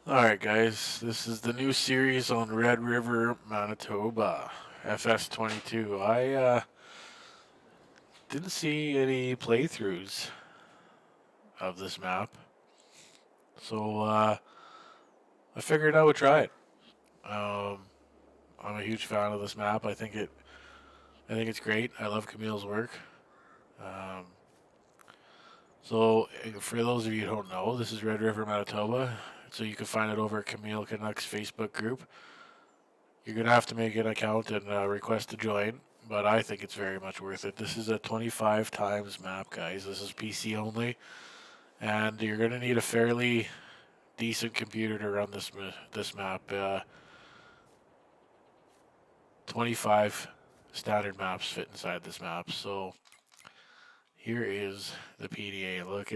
Alright guys, this is the new series on Red River Manitoba, FS22. I didn't see any playthroughs of this map, so I figured I would try it. Um, I'm a huge fan of this map. I think it's great. I love Camille's work. Um, for those of you who don't know, this is Red River Manitoba. So you can find it over at Camille Canuck's Facebook group. You're gonna have to make an account and request to join, but I think it's very much worth it. This is a 25 times map, guys. This is PC only, and you're gonna need a fairly decent computer to run this map. 25 standard maps fit inside this map. So here is the PDA. Look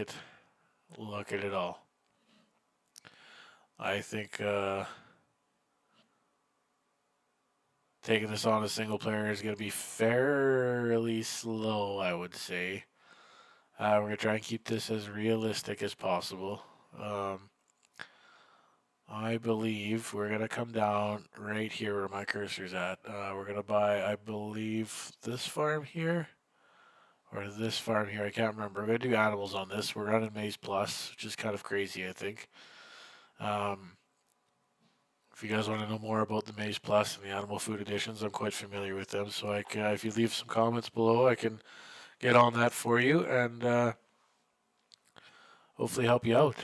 at it all. I think taking this on a single player is going to be fairly slow, I would say. We're going to try and keep this as realistic as possible. I believe we're going to come down right here where my cursor's at. We're going to buy, I believe, this farm here or this farm here. I can't remember. We're going to do animals on this. We're running Maize Plus, which is kind of crazy, I think. If you guys want to know more about the Maize Plus and the animal food editions, I'm quite familiar with them. So if you leave some comments below, I can get on that for you and hopefully help you out.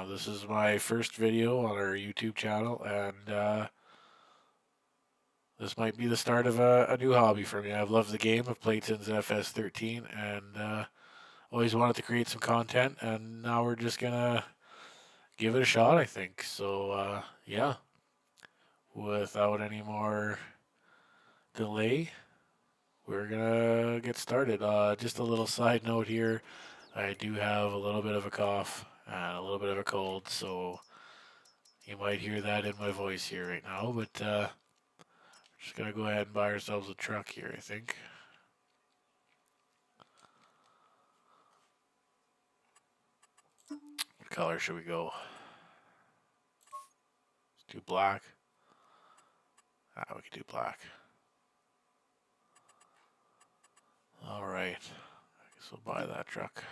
This is my first video on our YouTube channel, and this might be the start of a new hobby for me. I've loved the game. I've played since FS13, and always wanted to create some content, and now we're just gonna give it a shot, I think. So yeah, without any more delay, we're gonna get started. Just a little side note here. I do have a little bit of a cough and a little bit of a cold, so you might hear that in my voice here right now, but we're just gonna go ahead and buy ourselves a truck here, I think. What color should we go? Let's do black. We can do black. Alright. I guess we'll buy that truck.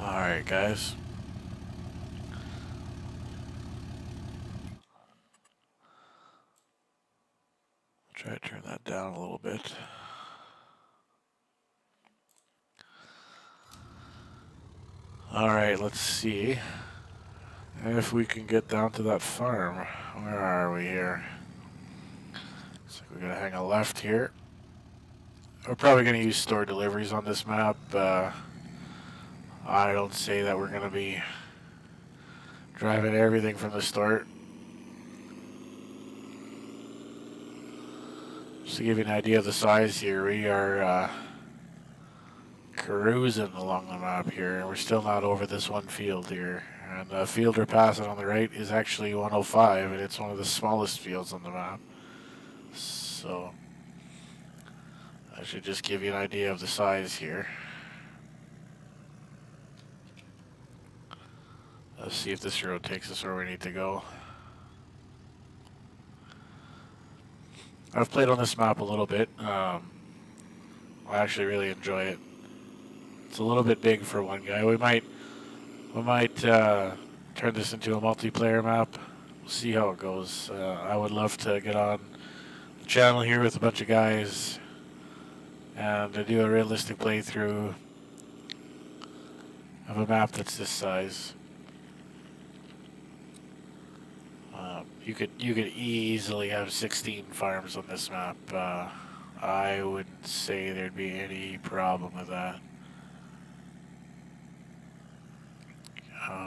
Alright, guys. I'll try to turn that down a little bit. Alright, let's see if we can get down to that farm. Where are we here? Looks like we're gonna hang a left here. We're probably gonna use store deliveries on this map. I don't say that we're gonna be driving everything from the store. Just to give you an idea of the size here, we are cruising along the map here, and we're still not over this one field here. And the field we're passing on the right is actually 105, and it's one of the smallest fields on the map. So I should just give you an idea of the size here. Let's see if this road takes us where we need to go. I've played on this map a little bit. I actually really enjoy it. It's a little bit big for one guy. We might turn this into a multiplayer map. We'll see how it goes. I would love to get on the channel here with a bunch of guys and to do a realistic playthrough of a map that's this size. You could easily have 16 farms on this map. I wouldn't say there'd be any problem with that.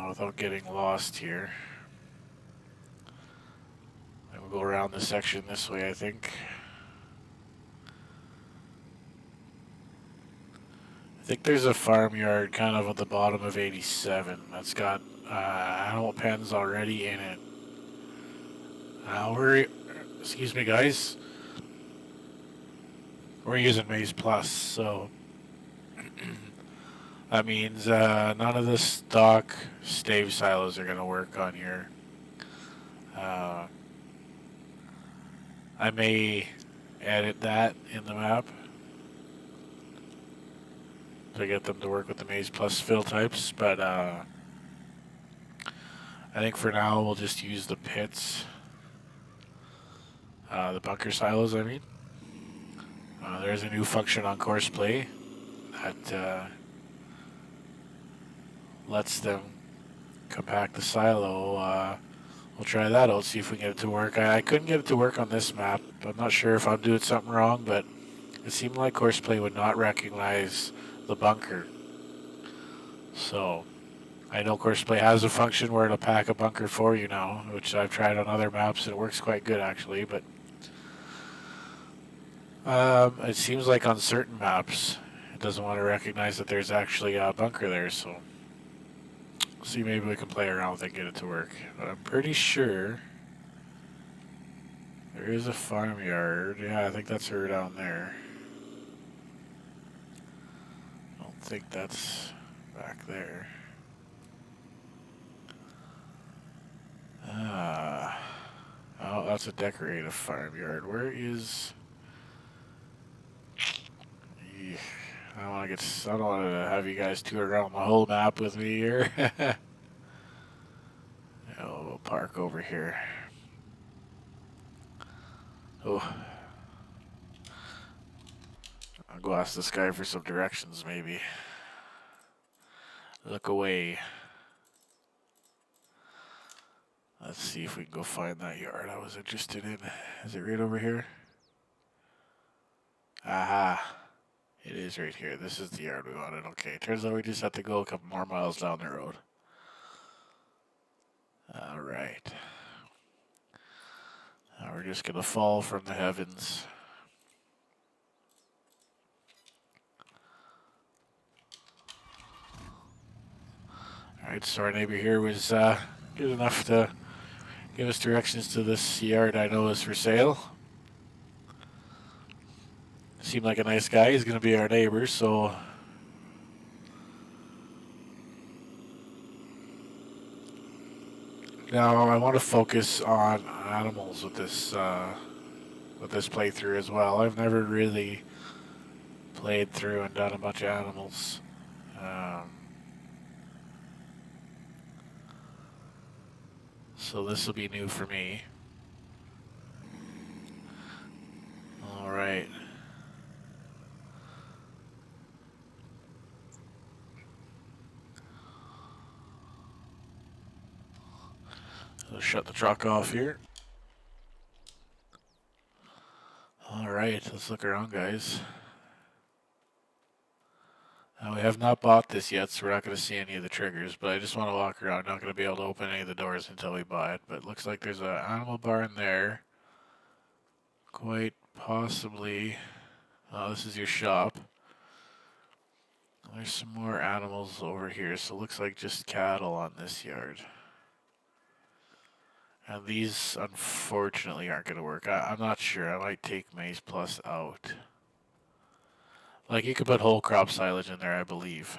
without getting lost here. And we'll go around the section this way, I think. I think there's a farmyard kind of at the bottom of 87 that's got animal pens already in it. Excuse me, guys. We're using Maize Plus, so that means none of the stock stave silos are going to work on here. I may edit that in the map to get them to work with the Maize Plus fill types, but I think for now we'll just use the pits, the bunker silos, I mean. There's a new function on courseplay that lets them compact the silo. We'll try that out, see if we can get it to work. I couldn't get it to work on this map. I'm not sure if I'm doing something wrong, but it seemed like courseplay would not recognize the bunker. So I know courseplay has a function where it'll pack a bunker for you now, which I've tried on other maps and it works quite good actually, but it seems like on certain maps it doesn't want to recognize that there's actually a bunker there, so see, maybe we can play around with it and get it to work. But I'm pretty sure there is a farmyard. Yeah, I think that's her down there. I don't think that's back there. Oh, that's a decorative farmyard. Where is... I don't want to have you guys tour around the whole map with me here. We'll park over here. Oh. I'll go ask this guy for some directions, maybe. Look away. Let's see if we can go find that yard I was interested in. Is it right over here? Aha. It is right here. This is the yard we wanted. Okay, turns out we just have to go a couple more miles down the road. Alright. Now we're just going to fall from the heavens. Alright, so our neighbor here was good enough to give us directions to this yard I know is for sale. Seemed like a nice guy. He's going to be our neighbor, so... Now I want to focus on animals with this playthrough as well. I've never really played through and done a bunch of animals. So this will be new for me. Alright. Let's shut the truck off here. Alright, let's look around, guys. We have not bought this yet, so we're not going to see any of the triggers, but I just want to walk around. Not going to be able to open any of the doors until we buy it, but it looks like there's an animal barn there. Quite possibly. Oh, this is your shop. There's some more animals over here, so it looks like just cattle on this yard. And these, unfortunately, aren't going to work. I'm not sure. I might take Maize Plus out. Like, you could put whole crop silage in there, I believe.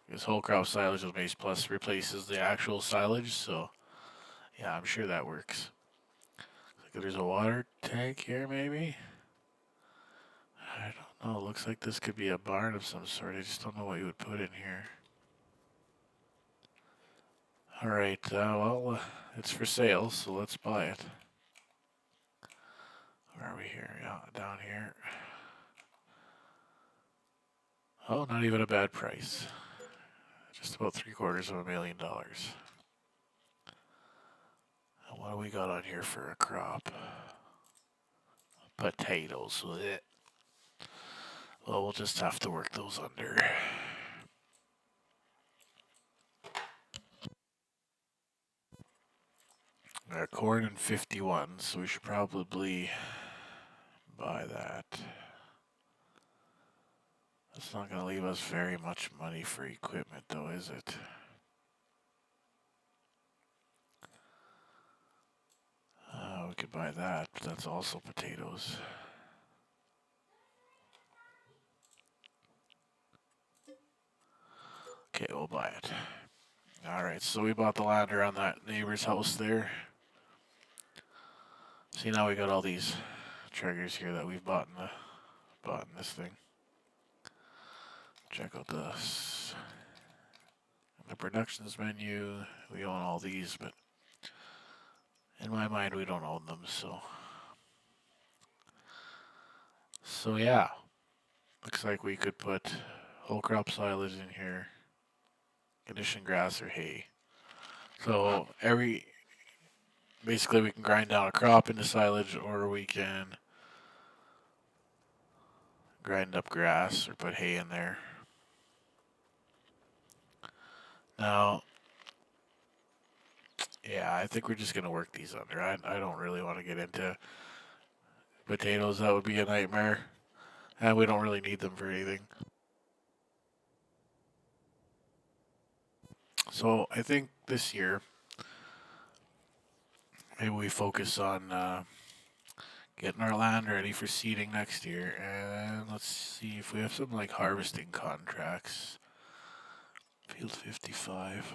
Because whole crop silage with Maize Plus replaces the actual silage, so yeah, I'm sure that works. Looks like there's a water tank here, maybe? I don't know. Looks like this could be a barn of some sort. I just don't know what you would put in here. Alright, well, it's for sale, so let's buy it. Where are we here? Yeah, down here. Oh, not even a bad price. Just about $750,000. And what do we got on here for a crop? Potatoes with it. Well, we'll just have to work those under. Corn in 51, so we should probably buy that. That's not going to leave us very much money for equipment, though, is it? We could buy that, but that's also potatoes. Okay, we'll buy it. Alright, so we bought the land around that neighbor's house there. See, now we got all these triggers here that we've bought in this thing. Check out this. The productions menu, we own all these, but in my mind we don't own them, so yeah. Looks like we could put whole crop silage in here, conditioned grass or hay. So basically we can grind down a crop into silage, or we can grind up grass or put hay in there. Now, yeah, I think we're just going to work these under. I don't really want to get into potatoes. That would be a nightmare. And we don't really need them for anything. So I think this year, maybe we focus on getting our land ready for seeding next year. And let's see if we have some like harvesting contracts. Field 55.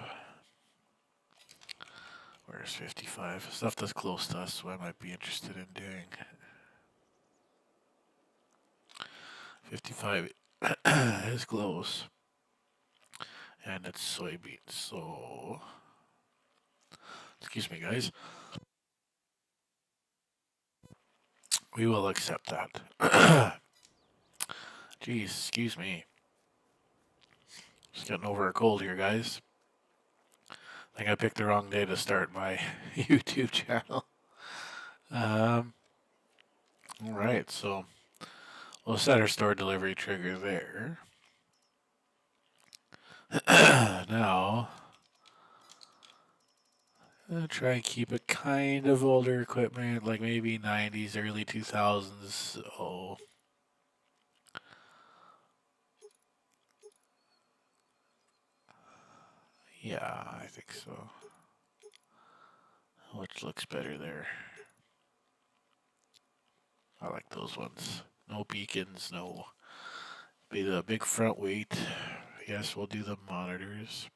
Where's 55? Stuff that's close to us, so I might be interested in doing. 55 is close. And it's soybeans, so excuse me, guys. We will accept that. Jeez, excuse me. Just getting over a cold here, guys. I think I picked the wrong day to start my YouTube channel. Alright, so we'll set our store delivery trigger there. Now, I'll try and keep it kind of older equipment, like maybe 90s, early 2000s. So yeah, I think so. Which looks better there? I like those ones. No beacons, no. Be the big front weight. Yes, we'll do the monitors.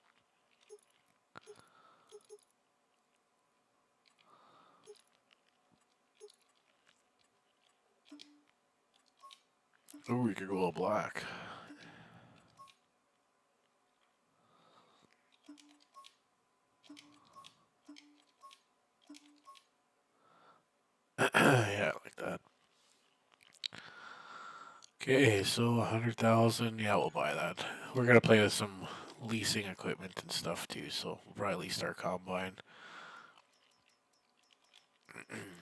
Oh, we could go all black. Yeah, like that. Okay, so 100,000. Yeah, we'll buy that. We're gonna play with some leasing equipment and stuff too, so we'll probably lease our combine.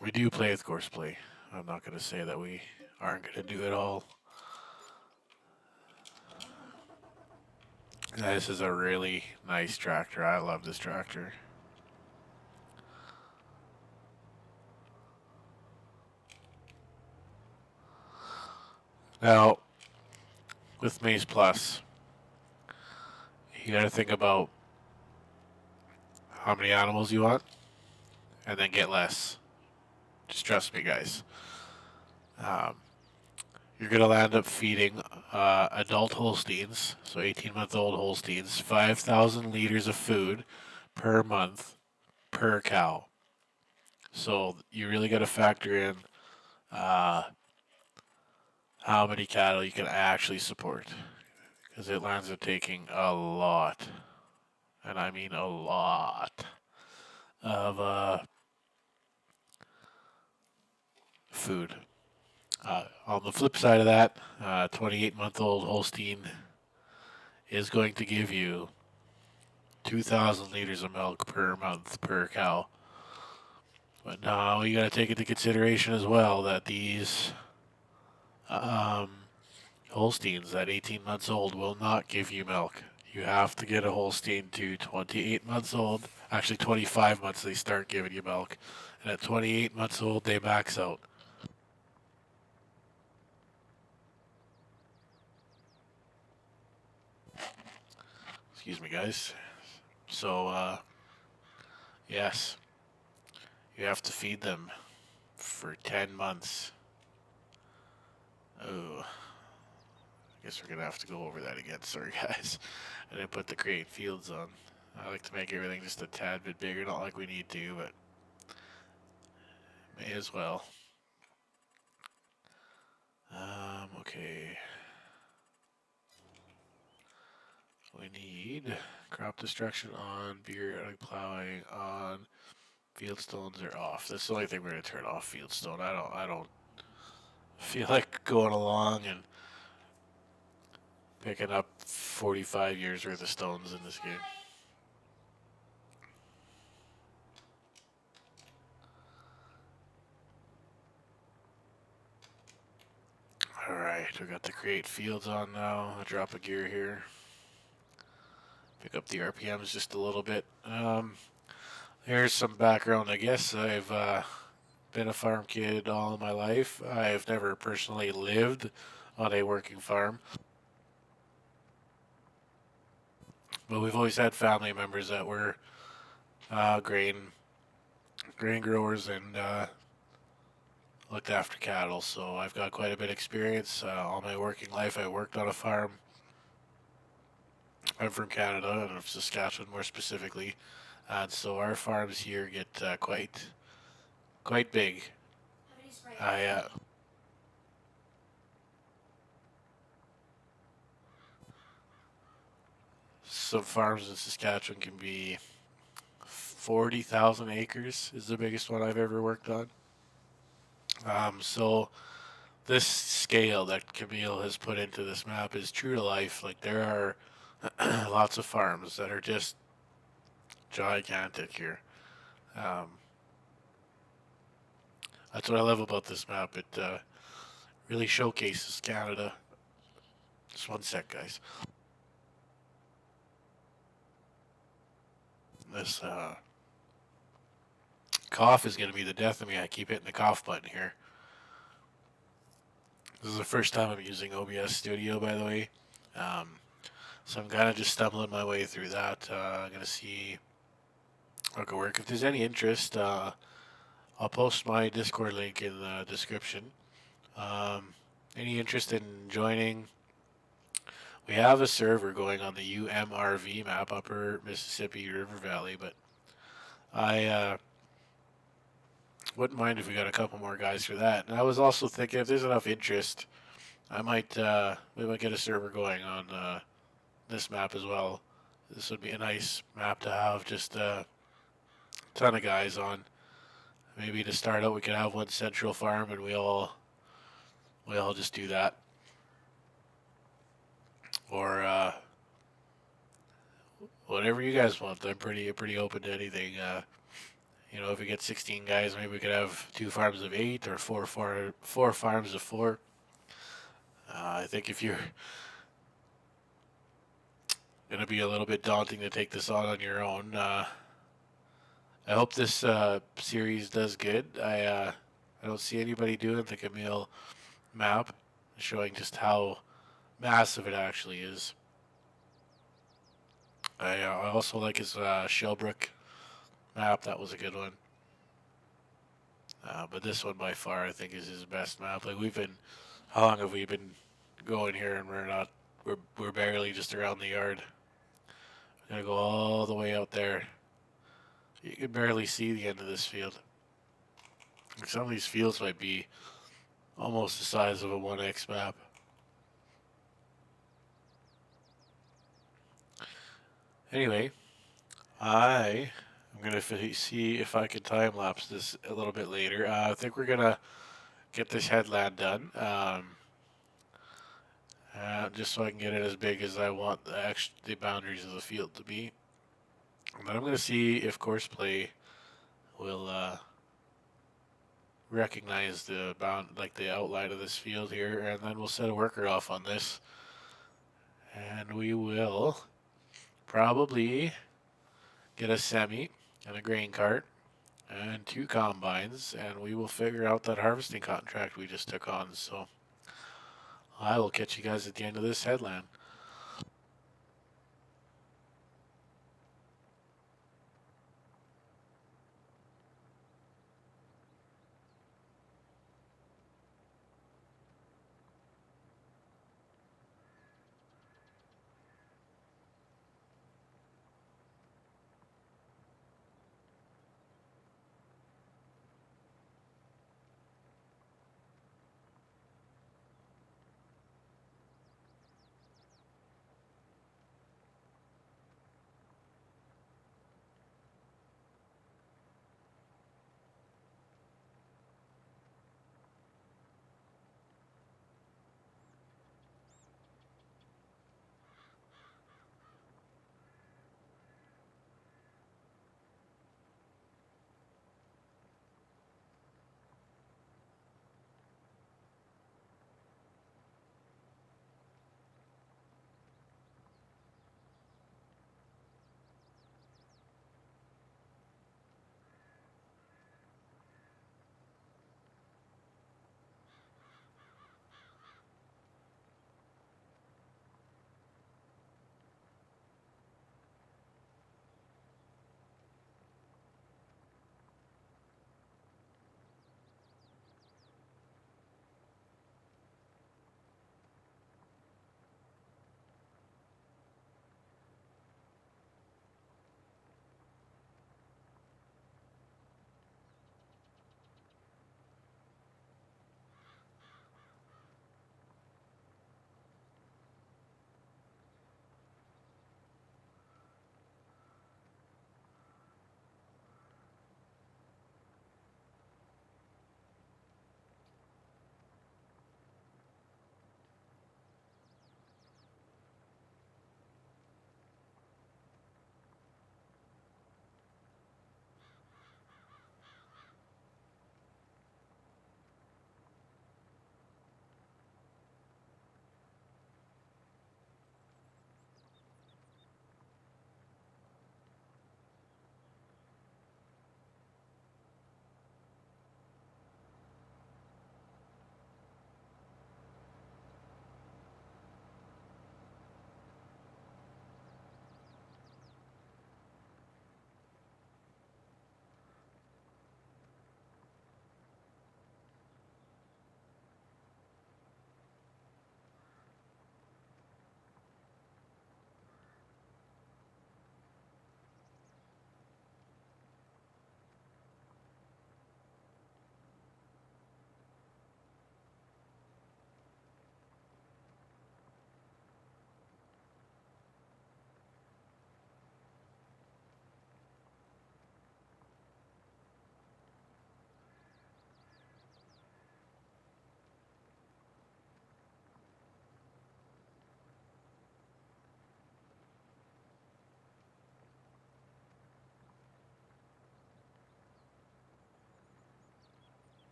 We do play with courseplay. I'm not gonna say that we aren't gonna do it all. This is a really nice tractor. I love this tractor. Now, with Maize Plus, you gotta think about how many animals you want, and then get less. Just trust me, guys. You're gonna land up feeding adult Holsteins, so 18-month-old Holsteins, 5,000 liters of food per month per cow. So you really got to factor in how many cattle you can actually support, because it lands up taking a lot, and I mean a lot, of food. On the flip side of that, 28-month-old Holstein is going to give you 2,000 liters of milk per month per cow. But now you got to take into consideration as well that these Holsteins at 18 months old will not give you milk. You have to get a Holstein to 28 months old. Actually, 25 months they start giving you milk, and at 28 months old they max out. Excuse me, guys. So, yes, you have to feed them for 10 months. Oh, I guess we're gonna have to go over that again. Sorry, guys. I didn't put the crate fields on. I like to make everything just a tad bit bigger, not like we need to, but may as well. Okay. We need crop destruction on, periodic plowing on, fieldstones are off. That's the only thing we're gonna turn off, fieldstone. I don't feel like going along and picking up 45 years worth of stones in this game. Alright, we got the create fields on now. I'll drop a gear here. Pick up the RPMs just a little bit. Here's some background, I guess. I've been a farm kid all my life. I've never personally lived on a working farm, but we've always had family members that were grain growers and looked after cattle. So I've got quite a bit of experience. All my working life, I worked on a farm. I'm from Canada, and Saskatchewan more specifically, and so our farms here get quite big. I Some farms in Saskatchewan can be 40,000 acres is the biggest one I've ever worked on. So this scale that Camille has put into this map is true to life. Like there are lots of farms that are just gigantic here. Um, that's what I love about this map. It really showcases Canada. Just one sec, guys. This cough is going to be the death of me. I keep hitting the cough button here. This is the first time I'm using OBS Studio, by the way. So I'm kind of just stumbling my way through that. I'm going to see how it can work. If there's any interest, I'll post my Discord link in the description. Any interest in joining? We have a server going on the UMRV map, Upper Mississippi River Valley, but I wouldn't mind if we got a couple more guys for that. And I was also thinking if there's enough interest, we might get a server going on this map as well. This would be a nice map to have just a ton of guys on. Maybe to start out, we could have one central farm, and we all just do that. Or whatever you guys want. I'm pretty open to anything. If we get 16 guys, maybe we could have 2 farms of 8 or 4 farms of 4. I think if you're gonna be a little bit daunting to take this on your own, I hope this series does good. I don't see anybody doing the Camil map, showing just how massive it actually is. I also like his Shellbrook map. That was a good one. But this one by far I think is his best map. Like how long have we been going here and we're barely just around the yard. We're gonna go all the way out there. You can barely see the end of this field. Some of these fields might be almost the size of a 1x map. Anyway, I'm gonna see if I can time lapse this a little bit later. I think we're gonna get this headland done, just so I can get it as big as I want the boundaries of the field to be. And then I'm gonna see if courseplay will recognize the outline of this field here, and then we'll set a worker off on this, and we will probably get a semi and a grain cart and two combines, and we will figure out that harvesting contract we just took on. So I will catch you guys at the end of this headland.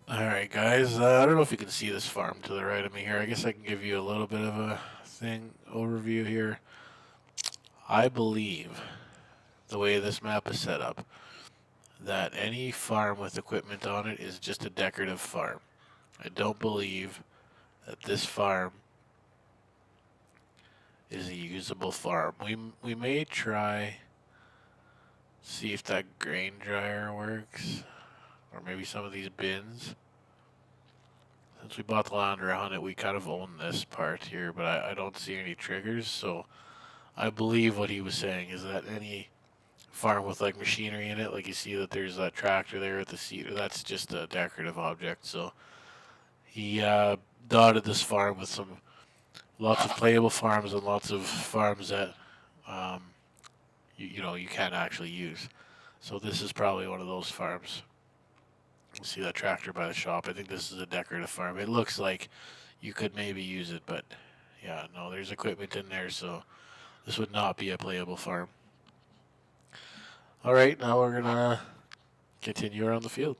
Alright, guys, I don't know if you can see this farm to the right of me here. I guess I can give you a little bit of a overview here. I believe the way this map is set up that any farm with equipment on it is just a decorative farm. I don't believe that this farm is a usable farm. We may try see if that grain dryer works, or maybe some of these bins. Since we bought the land around it, we kind of own this part here, but I don't see any triggers, so I believe what he was saying is that any farm with like machinery in it, like you see that there's that tractor there with the seeder, that's just a decorative object. So he dotted this farm with some lots of playable farms and lots of farms that um, you know you can't actually use. So this is probably one of those farms. You see that tractor by the shop. I think this is a decorative farm. It looks like you could maybe use it, but yeah, no, there's equipment in there, so this would not be a playable farm. All right, now we're gonna continue around the field.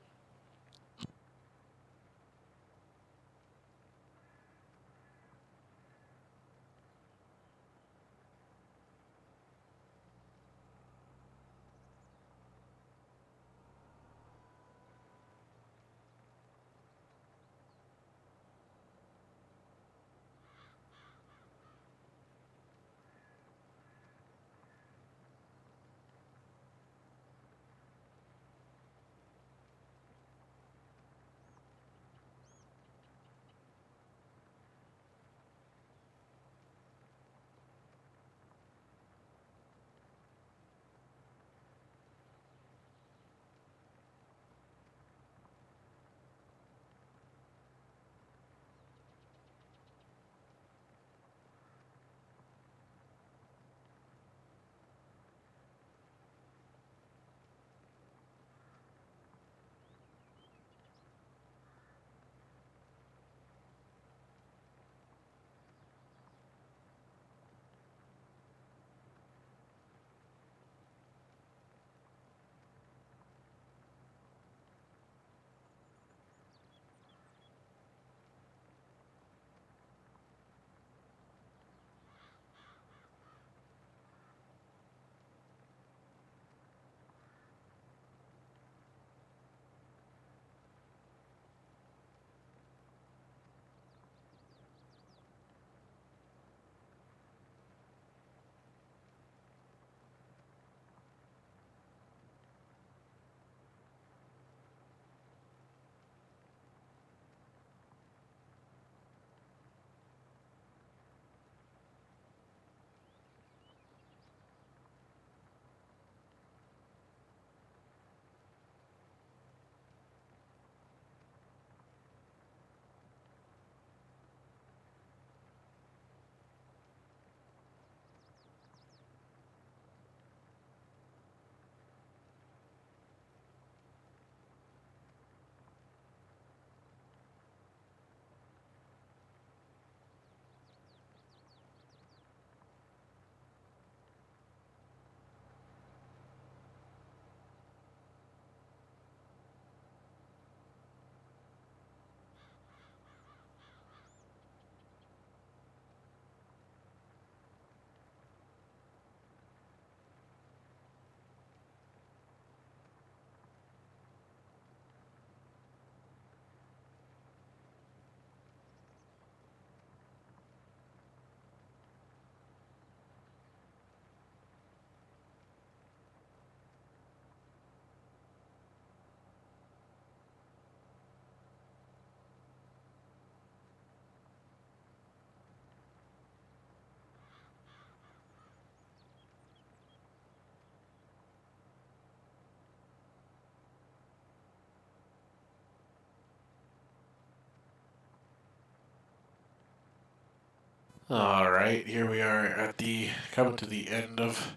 All right, here we are at the coming to the end of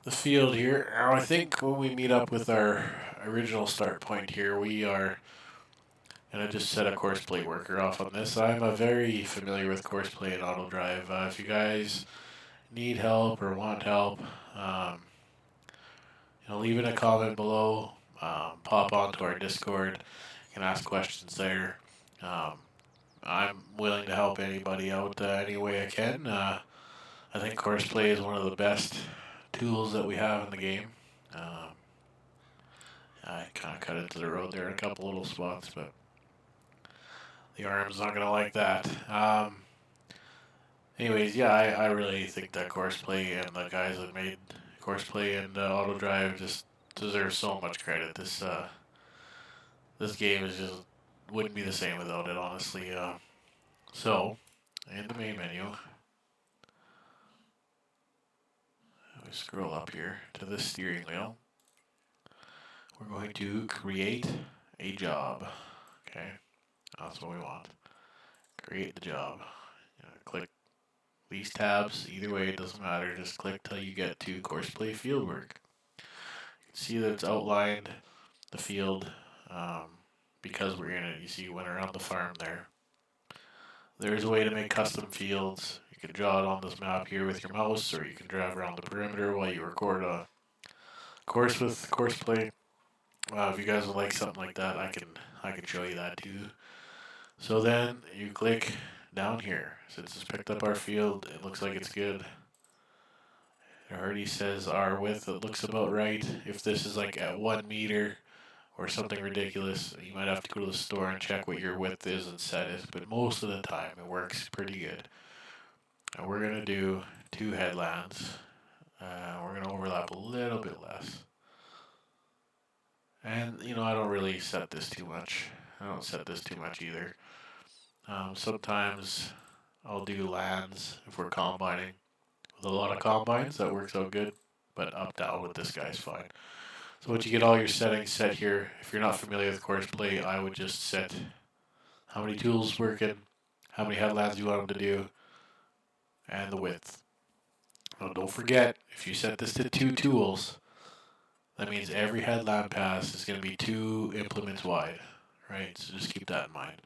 the field here. Now I think when we meet up with our original start point here, we are gonna just set a courseplay worker off on this. I'm very familiar with courseplay and auto drive. If you guys need help or want help, um, leave in a comment below. Pop onto our Discord. You can ask questions there. Um, I'm willing to help anybody out any way I can. I think courseplay is one of the best tools that we have in the game. Um, I kind of cut into the road there in a couple little spots, but the arm's not going to like that. Anyways, yeah, I really think that courseplay and the guys that made courseplay and auto drive just deserve so much credit. This game is just wouldn't be the same without it, honestly. So, in the main menu, we scroll up here to the steering wheel. We're going to create a job. Okay, that's what we want. Create the job. Click these tabs. Either way, it doesn't matter. Just click till you get to courseplay fieldwork. You can see that it's outlined the field because we're in it. You see, went around the farm there. There's a way to make custom fields. You can draw it on this map here with your mouse, or you can drive around the perimeter while you record a course with courseplay. If you guys would like something like that, I can show you that too. So then you click down here. Since it's picked up our field, it looks like it's good. It already says our width. It looks about right. If this is like at 1 meter or something ridiculous, you might have to go to the store and check what your width is and set it. But most of the time, it works pretty good. And we're gonna do 2 headlands. We're gonna overlap a little bit less. And, I don't really set this too much. I don't set this too much either. Sometimes I'll do lands if we're combining. With a lot of combines, that works out good. But up-down with this guy's fine. So once you get all your settings set here, if you're not familiar with courseplay, I would just set how many tools working, how many headlands you want them to do, and the width. Now don't forget, if you set this to 2 tools, that means every headland pass is going to be 2 implements wide, right? So just keep that in mind.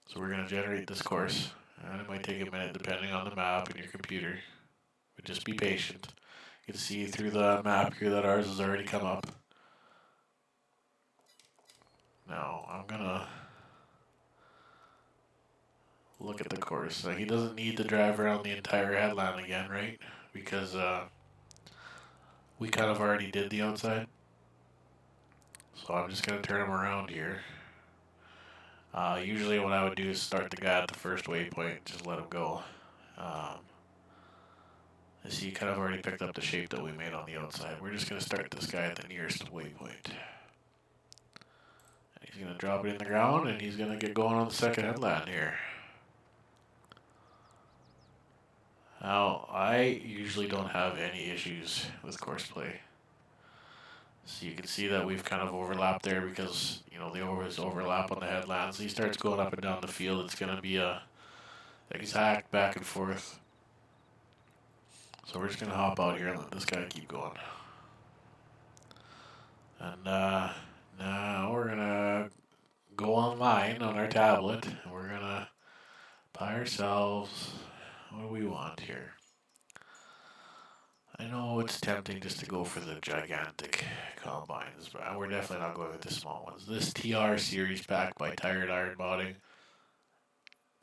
So we're going to generate this course, and it might take a minute depending on the map and your computer, but just be patient. You can see through the map here that ours has already come up. Now I'm going to look at the course. He doesn't need to drive around the entire headland again, right? Because we kind of already did the outside. So I'm just going to turn him around here. Usually what I would do is start the guy at the first waypoint, just let him go. I see you kind of already picked up the shape that we made on the outside. We're just going to start this guy at the nearest waypoint. And he's going to drop it in the ground, and he's going to get going on the second headland here. Now, I usually don't have any issues with courseplay. So you can see that we've kind of overlapped there because, there was overlap on the headlands. He starts going up and down the field. It's going to be a exact back and forth. So we're just going to hop out here and let this guy keep going. And now we're going to go online on our tablet. And we're going to buy ourselves, what do we want here? I know it's tempting just to go for the gigantic combines, but we're definitely not going with the small ones. This TR series pack by Tired Iron Modding,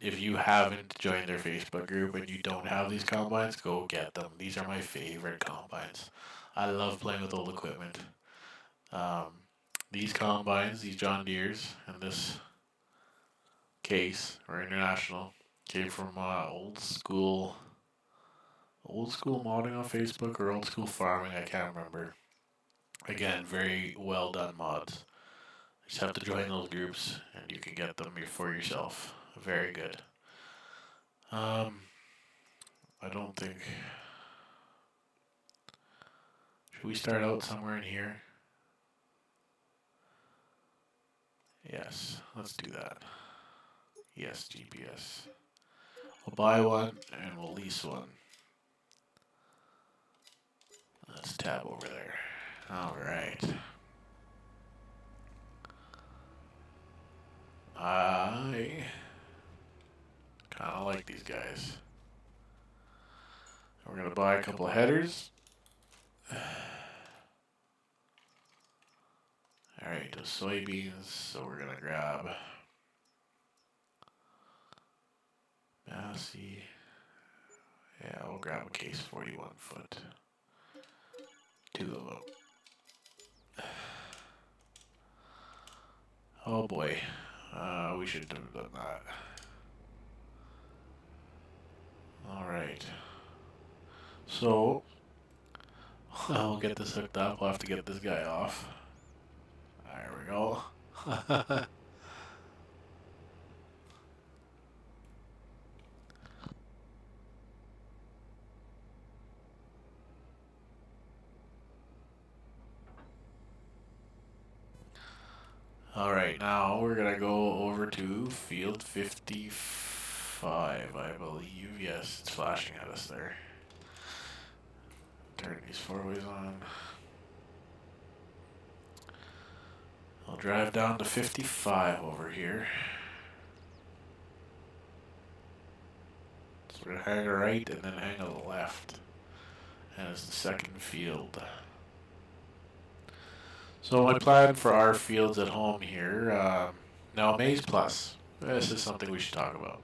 if you haven't joined their Facebook group and you don't have these combines, go get them. These are my favorite combines. I love playing with old equipment. These combines, these John Deeres, and this case, or International, came from old school modding on Facebook or old school farming, I can't remember. Again, very well done mods. You just have to join those groups and you can get them for yourself. Very good. I don't think... Should we start out somewhere in here? Yes, let's do that. Yes, GPS. We'll buy one and we'll lease one. Let's tab over there. Alright. I kind of like these guys. We're going to buy a couple of headers. Alright, soybeans, so we're gonna grab Massey. Yeah, we'll grab a case 41 foot. 2 of them. Oh boy, we should have done that. Alright. So, I'll get this hooked up. We'll have to get this guy off. There we go. Alright, now we're gonna go over to field 55, I believe. Yes, it's flashing at us there. Turn these four-ways on. I'll drive down to 55 over here. So we're gonna hang a right and then hang a left. And it's the second field. So my plan for our fields at home here, now Maize Plus. This is something we should talk about.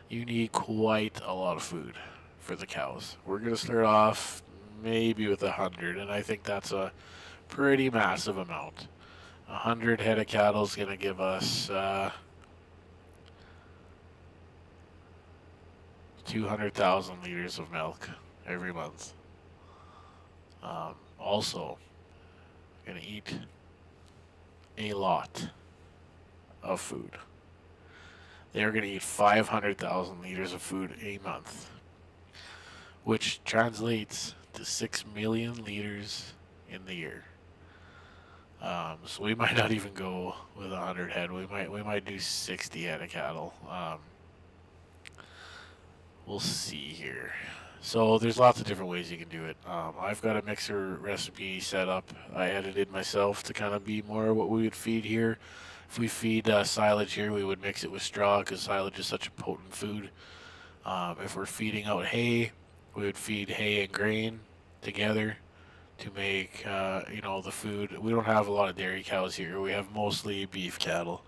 You need quite a lot of food for the cows. We're gonna start off maybe with 100, and I think that's a pretty massive amount. 100 head of cattle is gonna give us 200,000 liters of milk every month. Also, gonna eat a lot of food. They are going to eat 500,000 liters of food a month, which translates to 6 million liters in the year. So we might not even go with 100 head. We might do 60 head of cattle. We'll see here. So there's lots of different ways you can do it. I've got a mixer recipe set up. I edited myself to kind of be more what we would feed here. If we feed silage here, we would mix it with straw because silage is such a potent food. If we're feeding out hay, we would feed hay and grain together to make the food. We don't have a lot of dairy cows here. We have mostly beef cattle.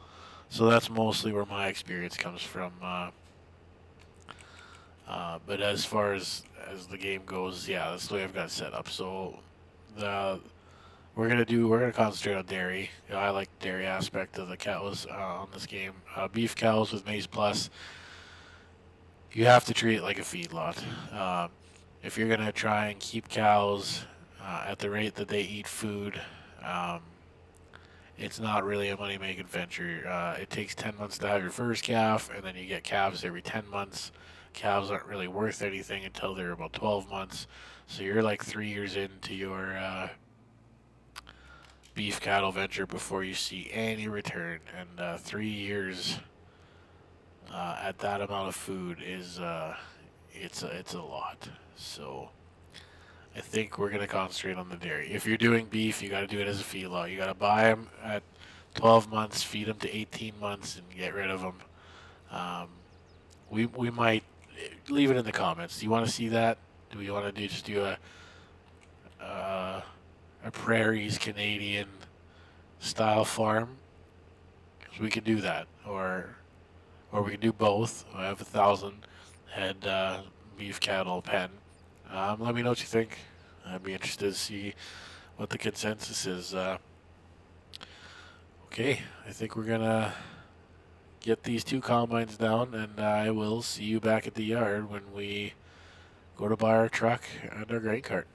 So that's mostly where my experience comes from. But as far as the game goes, yeah, that's the way I've got it set up. So we're gonna concentrate on dairy. I like the dairy aspect of the cows on this game. Beef cows with Maize Plus, you have to treat it like a feedlot. If you're gonna try and keep cows at the rate that they eat food, it's not really a money-making venture. It takes 10 months to have your first calf, and then you get calves every 10 months. Calves aren't really worth anything until they're about 12 months. So you're like 3 years into your beef cattle venture before you see any return. And 3 years at that amount of food is it's a lot. So I think we're gonna concentrate on the dairy. If you're doing beef, you got to do it as a feedlot. You got to buy them at 12 months, feed them to 18 months, and get rid of them. We might leave it in the comments. Do you want to see that? Do we want to just do a prairies Canadian style farm? 'Cause we could do that, or we can do both. I have 1,000 head beef cattle pen. Let me know what you think. I'd be interested to see what the consensus is. Okay, I think we're gonna get these 2 combines down, and I will see you back at the yard when we go to buy our truck and our grain cart.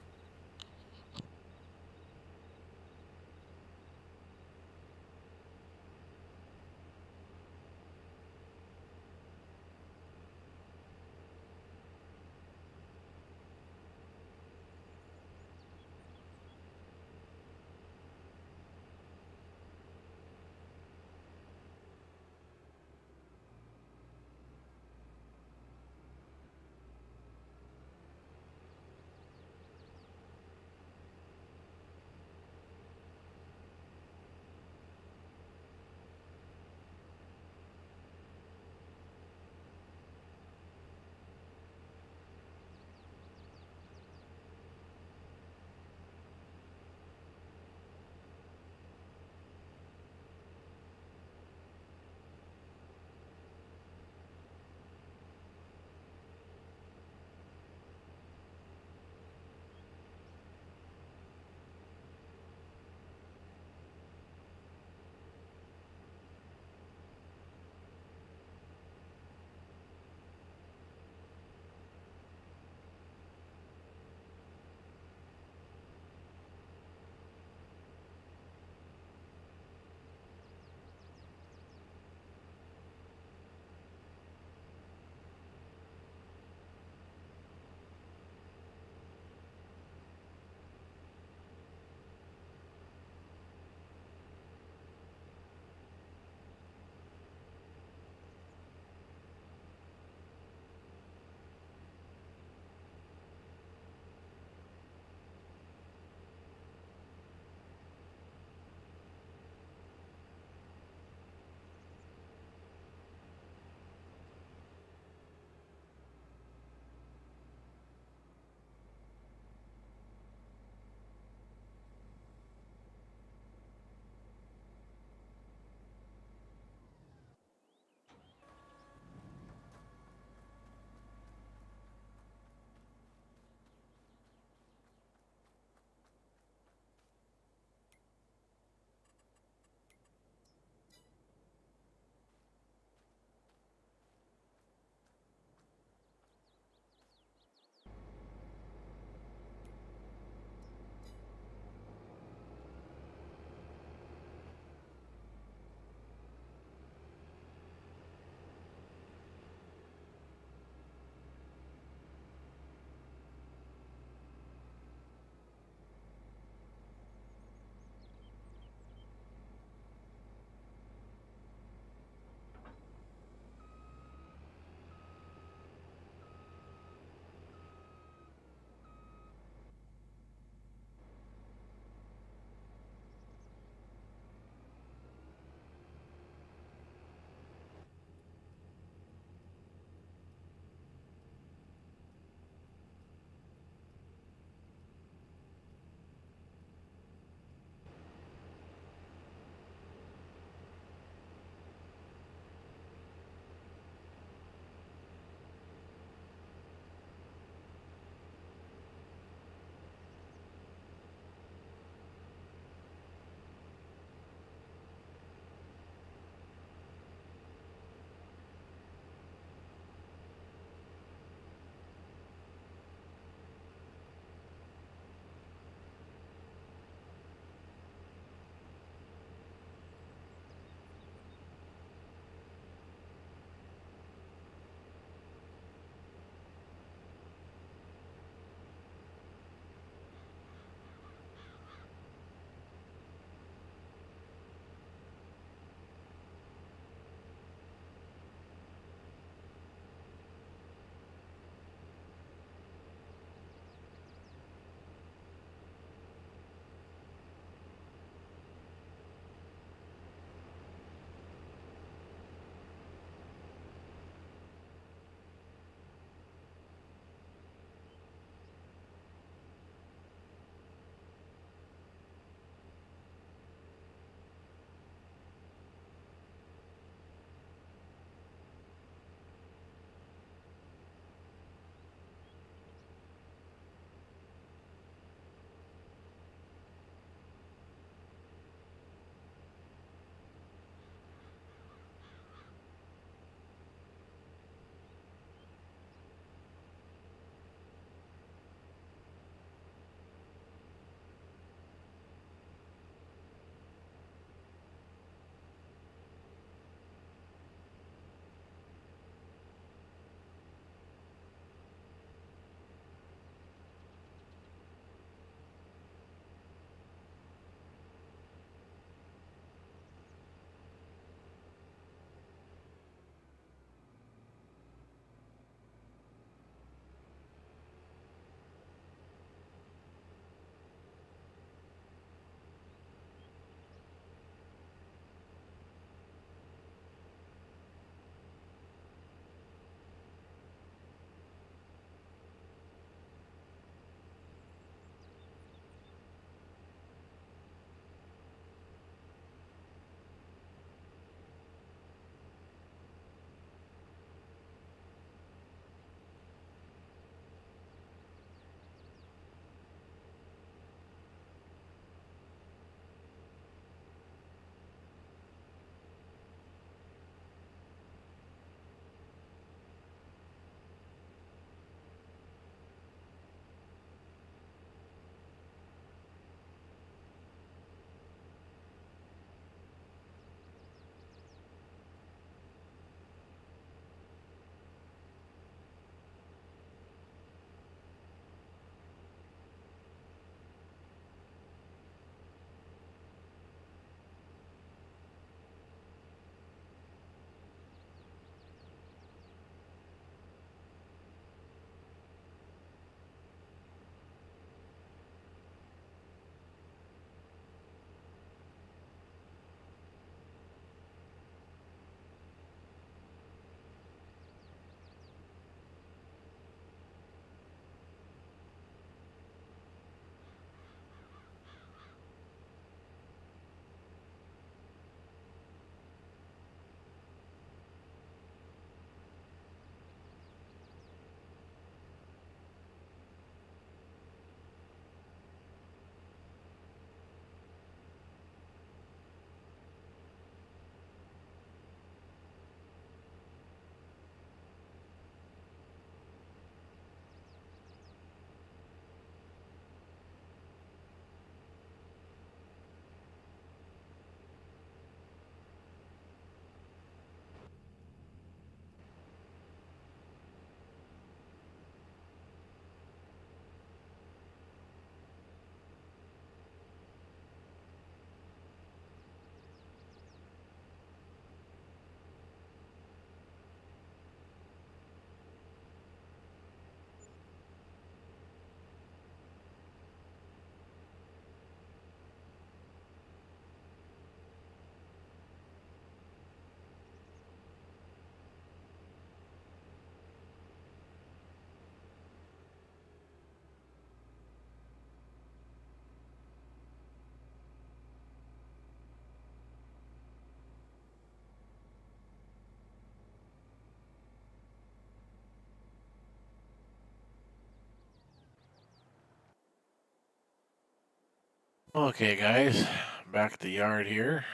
Okay, guys, back at the yard here.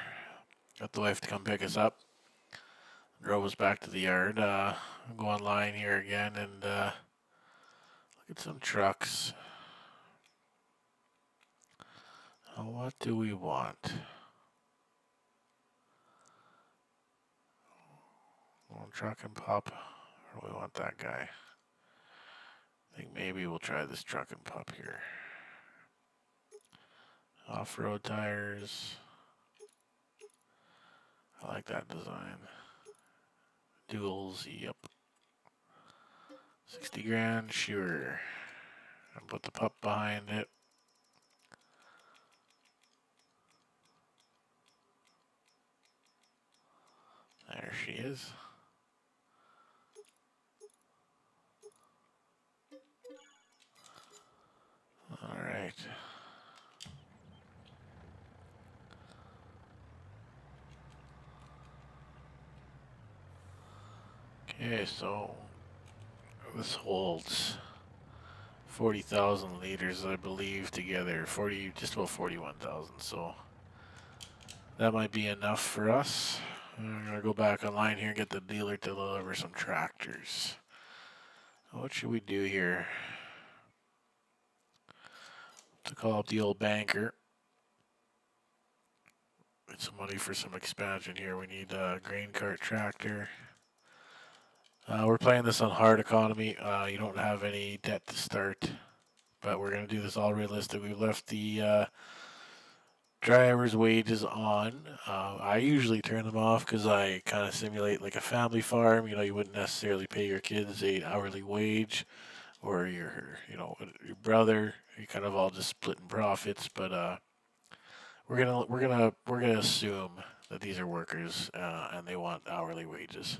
Got the wife to come pick us up. Drove us back to the yard. Go online here again and look at some trucks. What do we want? One truck and pup. Or do we want that guy? I think maybe we'll try this truck and pup here. Off-road tires. I like that design. Duals, yep. 60 grand, sure. And put the pup behind it. There she is. Alright. Okay, so this holds 40,000 liters, I believe, together. Just about 41,000. So that might be enough for us. I'm gonna go back online here and get the dealer to deliver some tractors. What should we do here? To call up the old banker. Get some money for some expansion here. We need a grain cart tractor. We're playing this on hard economy. You don't have any debt to start, but we're going to do this all realistic. We've left the driver's wages on. I usually turn them off because I kind of simulate like a family farm. You wouldn't necessarily pay your kids an hourly wage, or your brother. You kind of all just splitting profits. But we're gonna assume that these are workers and they want hourly wages.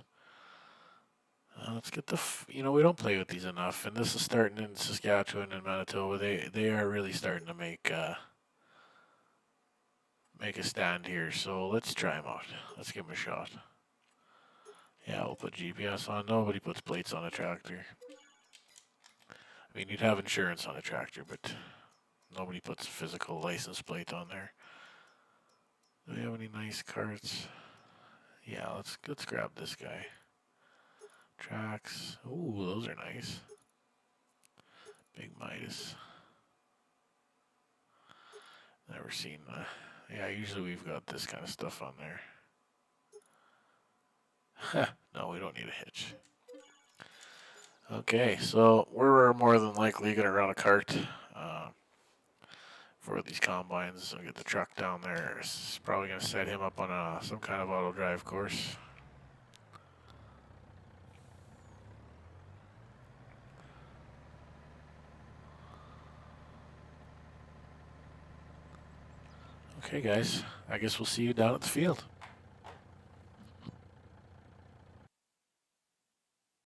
Let's get we don't play with these enough, and this is starting in Saskatchewan and Manitoba. They are really starting to make a stand here. So let's try them out. Let's give them a shot. Yeah, we'll put GPS on. Nobody puts plates on a tractor. I mean, you'd have insurance on a tractor, but nobody puts a physical license plate on there. Do we have any nice carts? Yeah, let's grab this guy. Tracks. Ooh, those are nice. Big Midas. Never seen. Yeah, usually we've got this kind of stuff on there. No, we don't need a hitch. Okay, so we're more than likely going to run a cart for these combines. So get the truck down there. It's probably going to set him up on some kind of auto drive course. Okay, guys. I guess we'll see you down at the field.